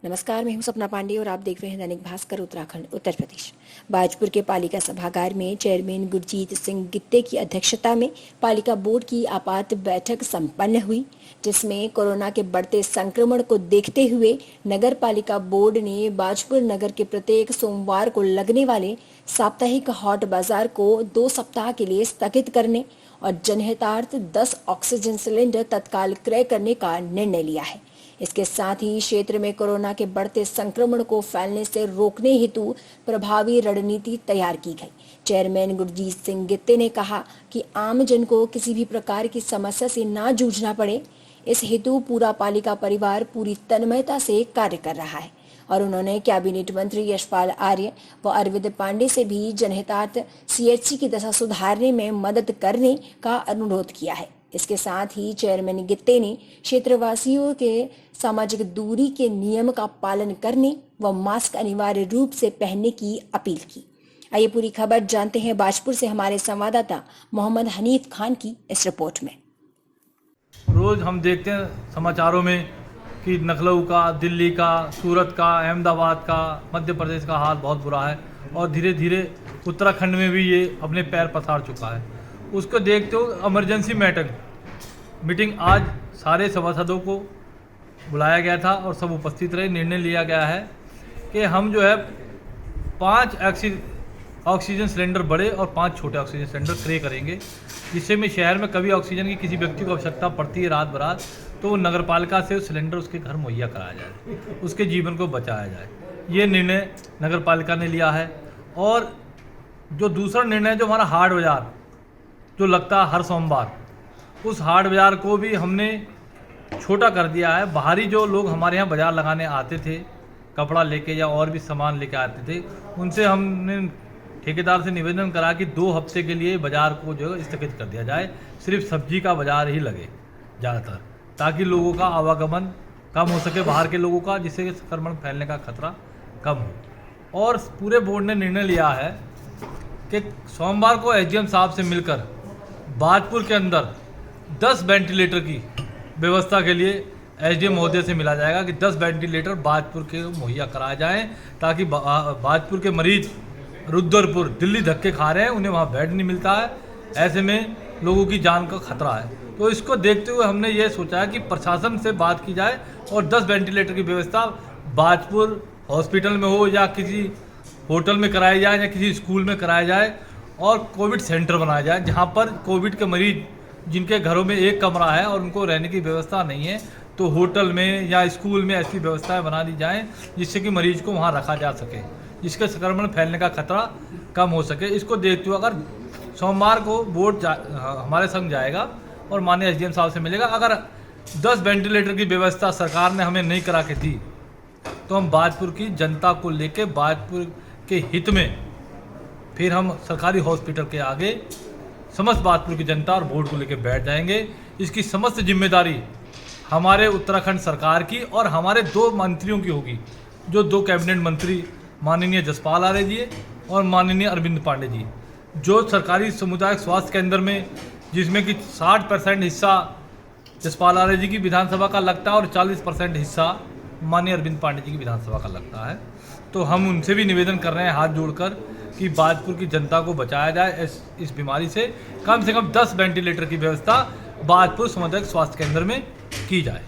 नमस्कार, मैं हूं सपना पांडे और आप देख रहे हैं दैनिक भास्कर उत्तराखंड उत्तर प्रदेश। बाजपुर के पालिका सभागार में चेयरमैन गुरजीत सिंह गित्ते की अध्यक्षता में पालिका बोर्ड की आपात बैठक संपन्न हुई, जिसमें कोरोना के बढ़ते संक्रमण को देखते हुए नगर पालिका बोर्ड ने बाजपुर नगर के प्रत्येक सोमवार को लगने वाले साप्ताहिक हॉट बाजार को 2 सप्ताह के लिए स्थगित करने और जनहितार्थ 10 ऑक्सीजन सिलेंडर तत्काल क्रय करने का निर्णय लिया है। इसके साथ ही क्षेत्र में कोरोना के बढ़ते संक्रमण को फैलने से रोकने हेतु प्रभावी रणनीति तैयार की गई। चेयरमैन गुरजीत सिंह गित्ते ने कहा कि आमजन को किसी भी प्रकार की समस्या से ना जूझना पड़े, इस हेतु पूरा पालिका परिवार पूरी तन्मयता से कार्य कर रहा है और उन्होंने कैबिनेट मंत्री यशपाल आर्य व अरविंद पांडे से भी जनहितार्थ सीएचसी की दशा सुधारने में मदद करने का अनुरोध किया है। इसके साथ ही चेयरमैन गित्ते ने क्षेत्रवासियों के सामाजिक दूरी के नियम का पालन करने व मास्क अनिवार्य रूप से पहनने की अपील की। आइए पूरी खबर जानते हैं बाजपुर से हमारे संवाददाता मोहम्मद हनीफ खान की इस रिपोर्ट में। रोज हम देखते हैं समाचारों में कि लखनऊ का, दिल्ली का, सूरत का, अहमदाबाद का, मध्य प्रदेश का हाल बहुत बुरा है और धीरे धीरे उत्तराखंड में भी ये अपने पैर पसार चुका है। उसको देखते हुए इमरजेंसी मीटिंग आज सारे सभासदों को बुलाया गया था और सब उपस्थित रहे। निर्णय लिया गया है कि हम जो है 5 ऑक्सीजन सिलेंडर बड़े और 5 छोटे ऑक्सीजन सिलेंडर क्रय करेंगे, जिससे में शहर में कभी ऑक्सीजन की किसी व्यक्ति को आवश्यकता पड़ती है रात बरात, तो वो नगर पालिका से सिलेंडर उसके घर मुहैया कराया जाए, उसके जीवन को बचाया जाए। ये निर्णय नगर पालिका ने लिया है। और जो दूसरा निर्णय जो हमारा हाट बाजार जो लगता है हर सोमवार, उस हाट बाजार को भी हमने छोटा कर दिया है। बाहरी जो लोग हमारे यहाँ बाजार लगाने आते थे, कपड़ा लेके या और भी सामान लेके आते थे, उनसे हमने ठेकेदार से निवेदन करा कि 2 हफ्ते के लिए बाजार को जो है स्थगित कर दिया जाए, सिर्फ सब्जी का बाजार ही लगे ज़्यादातर, ताकि लोगों का आवागमन कम हो सके बाहर के लोगों का, जिससे संक्रमण फैलने का खतरा कम हो। और पूरे बोर्ड ने निर्णय लिया है कि सोमवार को एसडीएम साहब से मिलकर बाजपुर के अंदर 10 वेंटिलेटर की व्यवस्था के लिए एसडीएम महोदय से मिला जाएगा कि 10 वेंटिलेटर बाजपुर के मुहैया कराए जाएं, ताकि बाजपुर के मरीज रुद्रपुर दिल्ली धक्के खा रहे हैं, उन्हें वहाँ बेड नहीं मिलता है, ऐसे में लोगों की जान का खतरा है। तो इसको देखते हुए हमने ये सोचा है कि प्रशासन से बात की जाए और 10 वेंटिलेटर की व्यवस्था बाजपुर हॉस्पिटल में हो या किसी होटल में कराई जाए या किसी स्कूल में कराया जाए, और कोविड सेंटर बनाया जाए, जहाँ पर कोविड के मरीज जिनके घरों में एक कमरा है और उनको रहने की व्यवस्था नहीं है, तो होटल में या स्कूल में ऐसी व्यवस्थाएं बना दी जाएं, जिससे कि मरीज को वहाँ रखा जा सके, जिसके संक्रमण फैलने का खतरा कम हो सके। इसको देखते हुए अगर सोमवार को बोर्ड हमारे संग जाएगा और माननीय एसडीएम साहब से मिलेगा, अगर 10 वेंटिलेटर की व्यवस्था सरकार ने हमें नहीं करा के दी, तो हम बाजपुर की जनता को लेके बाजपुर के हित में फिर हम सरकारी हॉस्पिटल के आगे समस्त बाजपुर की जनता और बोर्ड को लेकर बैठ जाएंगे। इसकी समस्त जिम्मेदारी हमारे उत्तराखंड सरकार की और हमारे 2 मंत्रियों की होगी, जो 2 कैबिनेट मंत्री माननीय यशपाल आर्य जी और माननीय अरविंद पांडे जी, जो सरकारी सामुदायिक स्वास्थ्य केंद्र में जिसमें कि 60% हिस्सा यशपाल आर्य जी की विधानसभा का लगता है और 40% हिस्सा माननीय अरविंद पांडे जी की विधानसभा का लगता है। तो हम उनसे भी निवेदन कर रहे हैं हाथ जोड़कर कि बाजपुर की जनता को बचाया जाए इस बीमारी से कम 10 वेंटिलेटर की व्यवस्था बाजपुर सामुदायिक स्वास्थ्य केंद्र में की जाए।